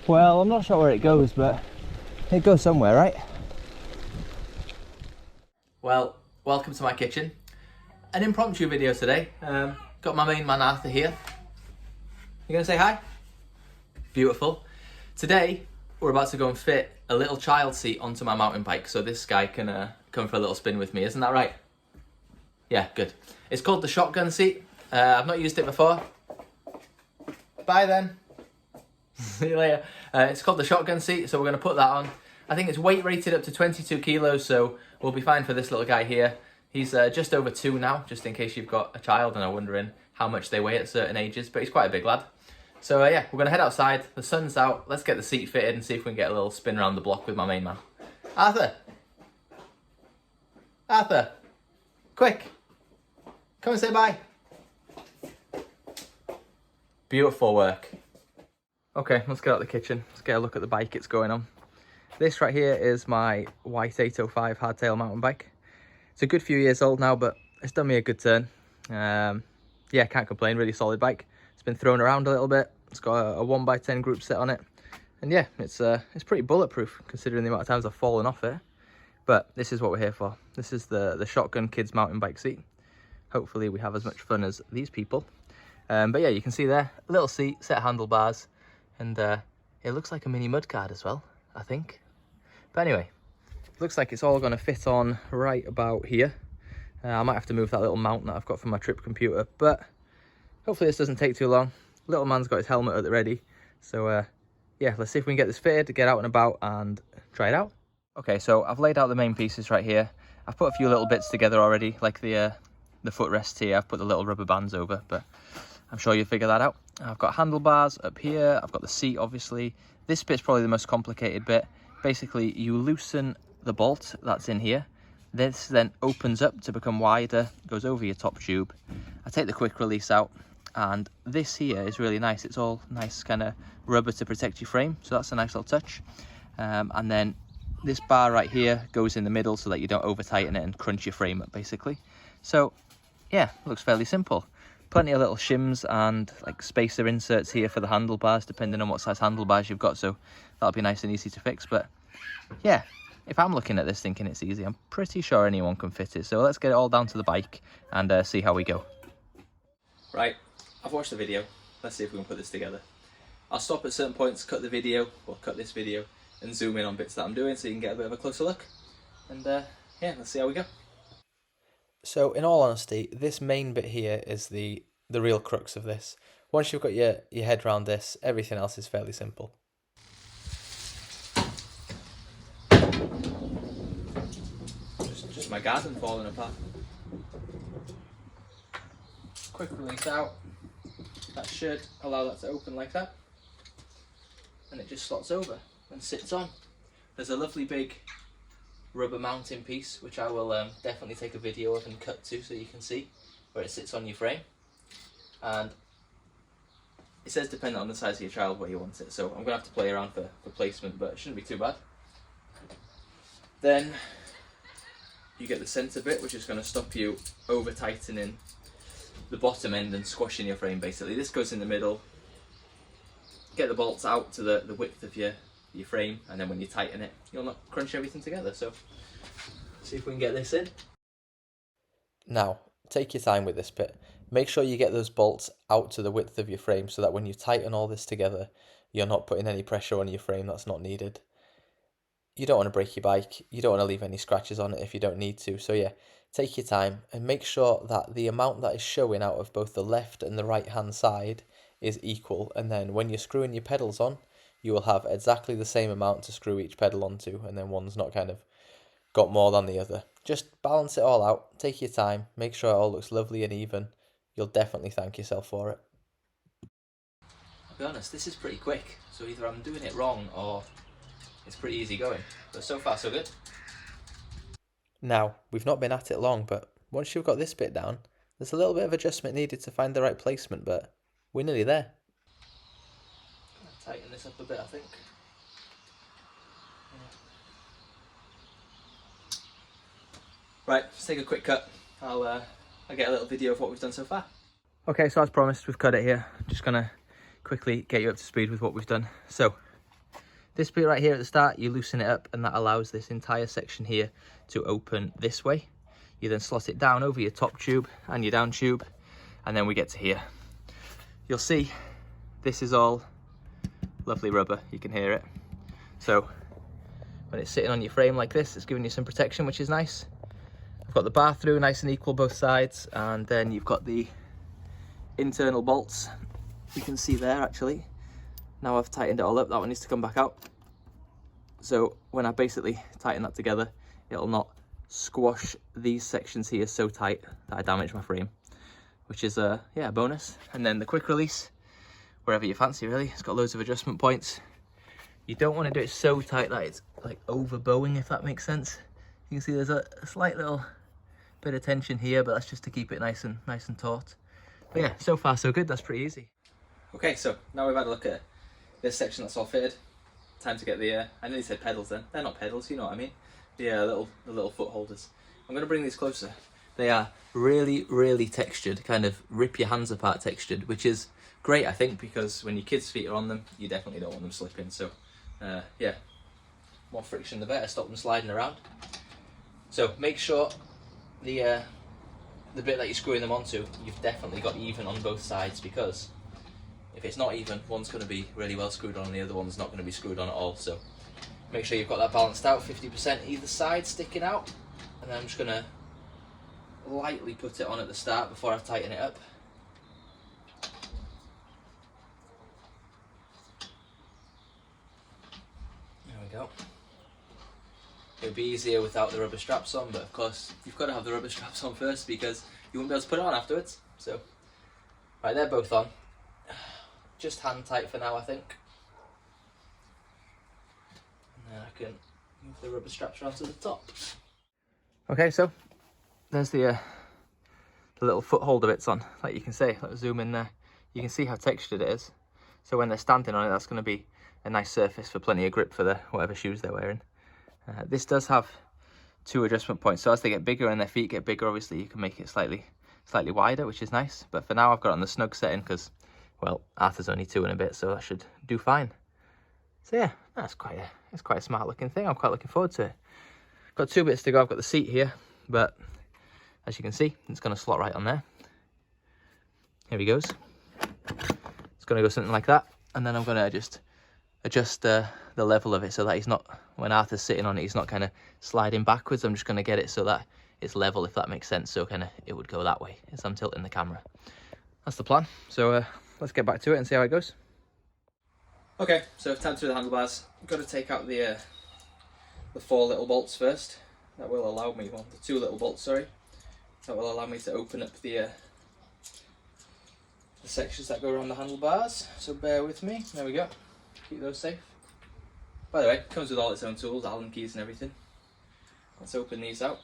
Well, I'm not sure where it goes, but it goes somewhere, right? Well, welcome to my kitchen. An impromptu video today. Got my main man Arthur here. You gonna say hi? Beautiful. Today, we're about to go and fit a little child seat onto my mountain bike so this guy can come for a little spin with me. Isn't that right? Yeah, good. It's called the shotgun seat. I've not used it before. Bye then. See you later. It's called the shotgun seat, so we're going to put that on. I think it's weight rated up to 22 kilos, so we'll be fine for this little guy here. He's just over 2 now, just in case you've got a child and are wondering how much they weigh at certain ages, but he's quite a big lad. So yeah, we're going to head outside. The sun's out. Let's get the seat fitted and see if we can get a little spin around the block with my main man. Arthur! Arthur! Quick! Come and say bye. Beautiful work. Okay, let's get out of the kitchen. Let's get a look at the bike it's going on. This right here is my white 805 hardtail mountain bike. It's a good few years old now, but it's done me a good turn. Yeah, can't complain, really solid bike. It's been thrown around a little bit. It's got a 1x10 group set on it. And yeah, it's pretty bulletproof considering the amount of times I've fallen off it. But this is what we're here for. This is the Shotgun Kids mountain bike seat. Hopefully we have as much fun as these people. But yeah, you can see there, a little seat, set of handlebars, and it looks like a mini mudguard as well, I think. But anyway, looks like it's all going to fit on right about here. I might have to move that little mount that I've got for my trip computer, but hopefully this doesn't take too long. Little man's got his helmet at the ready. So yeah, let's see if we can get this fitted, get out and about and try it out. Okay, so I've laid out the main pieces right here. I've put a few little bits together already, like the footrests here. I've put the little rubber bands over, but I'm sure you'll figure that out. I've got handlebars up here. I've got the seat, obviously. This bit's probably the most complicated bit. Basically, you loosen the bolt that's in here. This then opens up to become wider, goes over your top tube. I take the quick release out, and this here is really nice. It's all nice kind of rubber to protect your frame, so that's a nice little touch. And then this bar right here goes in the middle so that you don't over tighten it and crunch your frame up, basically. So yeah, looks fairly simple. Plenty of little shims and like spacer inserts here for the handlebars, depending on what size handlebars you've got, so that'll be nice and easy to fix. But yeah, if I'm looking at this thinking it's easy, I'm pretty sure anyone can fit it. So let's get it all down to the bike and see how we go. Right, I've watched the video. Let's see if we can put this together. I'll stop at certain points, cut the video, or cut this video, and zoom in on bits that I'm doing so you can get a bit of a closer look. And yeah, let's see how we go. So in all honesty, this main bit here is the real crux of this. Once you've got your head around this, everything else is fairly simple. Just my garden falling apart. Quick release out. That should allow that to open like that. And it just slots over and sits on. There's a lovely big rubber mounting piece, which I will definitely take a video of and cut to so you can see where it sits on your frame. And it says dependent on the size of your child where you want it, so I'm going to have to play around for placement, but it shouldn't be too bad. Then you get the centre bit, which is going to stop you over tightening the bottom end and squashing your frame, basically. This goes in the middle. Get the bolts out to the width of your frame, and then when you tighten it, you'll not crunch everything together. So see if we can get this in. Now, take your time with this bit. Make sure you get those bolts out to the width of your frame so that when you tighten all this together, you're not putting any pressure on your frame that's not needed. You don't want to break your bike. You don't want to leave any scratches on it if you don't need to. So yeah, take your time and make sure that the amount that is showing out of both the left and the right hand side is equal. And then when you're screwing your pedals on, you will have exactly the same amount to screw each pedal onto, and then one's not kind of got more than the other. Just balance it all out, take your time, make sure it all looks lovely and even. You'll definitely thank yourself for it. I'll be honest, this is pretty quick, so either I'm doing it wrong or it's pretty easy going, but so far so good. Now, we've not been at it long, but once you've got this bit down, there's a little bit of adjustment needed to find the right placement, but we're nearly there. Tighten this up a bit, I think. Yeah. Right, let's take a quick cut. I'll get a little video of what we've done so far. Okay, so as promised, we've cut it here. Just gonna quickly get you up to speed with what we've done. So, This bit right here at the start, you loosen it up and that allows this entire section here to open this way. You then slot it down over your top tube and your down tube, and then we get to here. You'll see this is all lovely rubber, you can hear it. So when it's sitting on your frame like this, it's giving you some protection, which is nice. I've got the bar through nice and equal both sides, and then you've got the internal bolts. You can see there actually. Now I've tightened it all up, that one needs to come back out. So when I basically tighten that together, it'll not squash these sections here so tight that I damage my frame, which is a bonus. And then the quick release, wherever you fancy really, it's got loads of adjustment points. You don't want to do it so tight that it's like over bowing, if that makes sense. You can see there's a slight little bit of tension here, but that's just to keep it nice and taut. But yeah, so far so good, that's pretty easy. Okay, so now we've had a look at this section that's all fitted. Time to get the, I nearly said pedals then. They're not pedals, you know what I mean. The little foot holders. I'm going to bring these closer. They are really, really textured, kind of rip your hands apart textured, which is great, I think, because when your kids' feet are on them, you definitely don't want them slipping. So, yeah, more friction the better, stop them sliding around. So make sure the bit that you're screwing them onto, you've definitely got even on both sides, because if it's not even, one's going to be really well screwed on and the other one's not going to be screwed on at all. So make sure you've got that balanced out, 50% either side sticking out. And then I'm just going to lightly put it on at the start before I tighten it up. There we go. It would be easier without the rubber straps on, but of course you've got to have the rubber straps on first because you won't be able to put it on afterwards. So, right, they're both on. Just hand tight for now, I think. And then I can move the rubber straps around to the top. Okay, so there's the little foot holder bits on, like you can see. Let's zoom in there. You can see how textured it is. So when they're standing on it, that's going to be a nice surface for plenty of grip for the whatever shoes they're wearing. This does have 2 adjustment points, so as they get bigger and their feet get bigger, obviously you can make it slightly wider, which is nice. But for now I've got it on the snug setting because, well, Arthur's only 2 and a bit, so that should do fine. So yeah, it's quite a smart looking thing. I'm quite looking forward to it. Got 2 bits to go. I've got the seat here, but as you can see, it's going to slot right on there. Here he goes. It's going to go something like that, and then I'm going to just adjust the level of it so that he's not, when Arthur's sitting on it, he's not kind of sliding backwards. I'm just going to get it so that it's level, if that makes sense. So kind of it would go that way as I'm tilting the camera. That's the plan. So let's get back to it and see how it goes. Okay, so time through the handlebars. I've got to take out the 4 little bolts first. That will allow me, well, the 2 little bolts, sorry. That will allow me to open up the sections that go around the handlebars. So bear with me. There we go. Keep those safe. By the way, it comes with all its own tools, Allen keys and everything. Let's open these out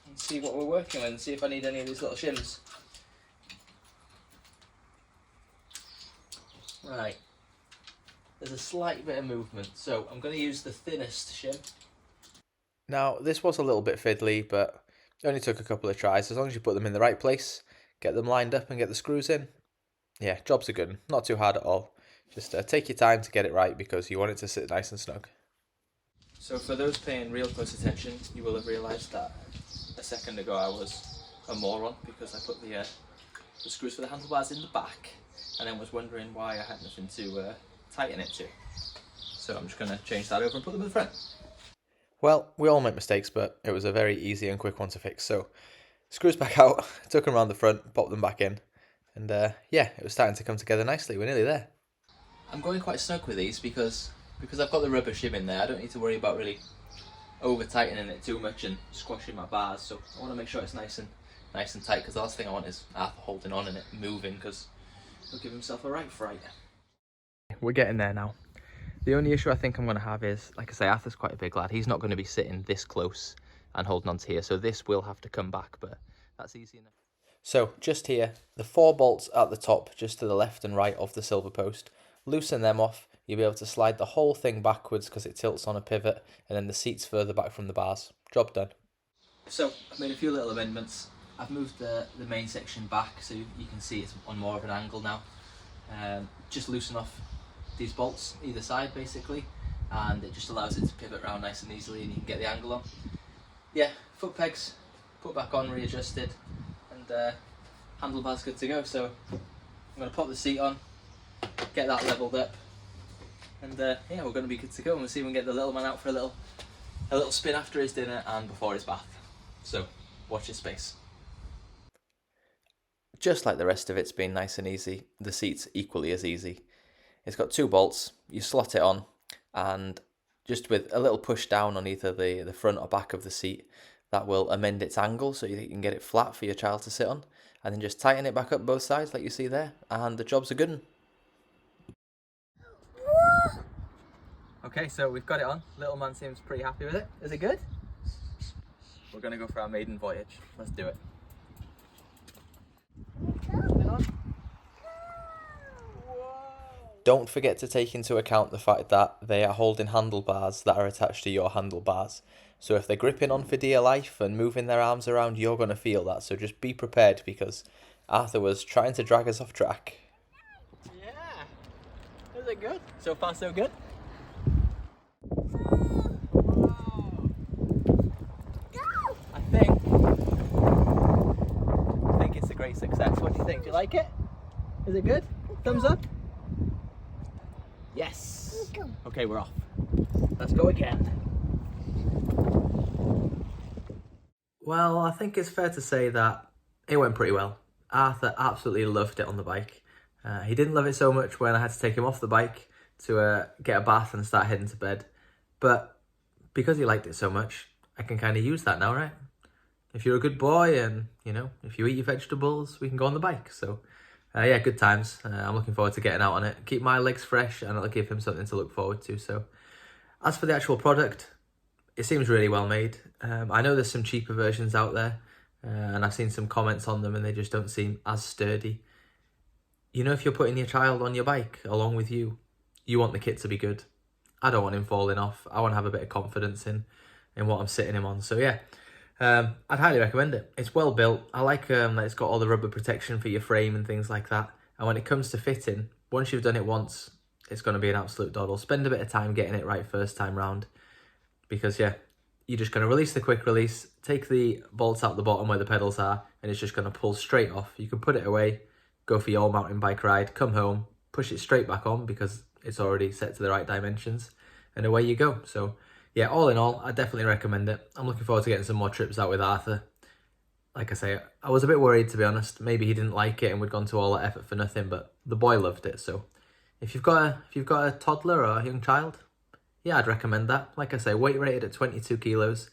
and see what we're working with and see if I need any of these little shims. Right. There's a slight bit of movement, so I'm going to use the thinnest shim. Now, this was a little bit fiddly, but it only took a couple of tries. As long as you put them in the right place, get them lined up and get the screws in, yeah, jobs are good. Not too hard at all. Just take your time to get it right because you want it to sit nice and snug. So for those paying real close attention, you will have realised that a second ago I was a moron because I put the screws for the handlebars in the back and then was wondering why I had nothing to tighten it to. So I'm just going to change that over and put them in the front. Well, we all make mistakes, but it was a very easy and quick one to fix. So screws back out, took them around the front, popped them back in, and yeah, it was starting to come together nicely. We're nearly there. I'm going quite snug with these because I've got the rubber shim in there. I don't need to worry about really over tightening it too much and squashing my bars. So I want to make sure it's nice and tight because the last thing I want is Arthur holding on and it moving because he'll give himself a right fright. We're getting there now. The only issue I think I'm going to have is, like I say, Arthur's quite a big lad. He's not going to be sitting this close and holding on to here. So this will have to come back, but that's easy enough. So just here, the 4 bolts at the top, just to the left and right of the silver post. Loosen them off, you'll be able to slide the whole thing backwards because it tilts on a pivot, and then the seat's further back from the bars. Job done. So I've made a few little amendments. I've moved the main section back so you can see it's on more of an angle now. Just loosen off these bolts either side basically, and it just allows it to pivot around nice and easily, and you can get the angle on. Yeah, foot pegs put back on, readjusted, and handlebars good to go. So I'm going to pop the seat on, get that leveled up, and yeah, we're going to be good to go. And we'll see if we can get the little man out for a little spin after his dinner and before his bath. So watch this space. Just like the rest of it's been nice and easy, the seat's equally as easy. It's got 2 bolts, you slot it on, and just with a little push down on either the front or back of the seat, that will amend its angle so you can get it flat for your child to sit on, and then just tighten it back up both sides like you see there, and the job's a good one. Okay, so we've got it on. Little man seems pretty happy with it. Is it good? We're going to go for our maiden voyage. Let's do it. Don't forget to take into account the fact that they are holding handlebars that are attached to your handlebars. So if they're gripping on for dear life and moving their arms around, you're going to feel that. So just be prepared, because Arthur was trying to drag us off track. Yeah. Is it good? So far so good? I think it's a great success. What do you think? Do you like it? Is it good? Thumbs up? Yes. Okay, we're off. Let's go again. Well, I think it's fair to say that it went pretty well. Arthur absolutely loved it on the bike. He didn't love it so much when I had to take him off the bike to get a bath and start heading to bed. But because he liked it so much, I can kind of use that now, right? If you're a good boy and, you know, if you eat your vegetables, we can go on the bike. So, yeah, good times. I'm looking forward to getting out on it. Keep my legs fresh, and it'll give him something to look forward to. So, as for the actual product, it seems really well made. I know there's some cheaper versions out there, and I've seen some comments on them, and they just don't seem as sturdy. You know, if you're putting your child on your bike along with you, you want the kit to be good. I don't want him falling off. I want to have a bit of confidence in what I'm sitting him on. So yeah, I'd highly recommend it. It's well built. I like that it's got all the rubber protection for your frame and things like that. And when it comes to fitting, once you've done it once, it's going to be an absolute doddle. Spend a bit of time getting it right first time round, because yeah, you're just going to release the quick release, take the bolts out the bottom where the pedals are, and it's just going to pull straight off. You can put it away, go for your mountain bike ride, come home, push it straight back on because it's already set to the right dimensions, and away you go. So yeah, all in all, I definitely recommend it. I'm looking forward to getting some more trips out with Arthur. Like I say, I was a bit worried, to be honest. Maybe he didn't like it and we'd gone to all that effort for nothing, but the boy loved it. So if you've got a toddler or a young child, yeah, I'd recommend that. Like I say, weight rated at 22 kilos,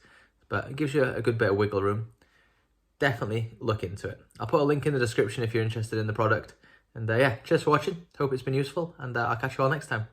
but it gives you a good bit of wiggle room. Definitely look into it. I'll put a link in the description if you're interested in the product. And yeah, cheers for watching. Hope it's been useful, and I'll catch you all next time.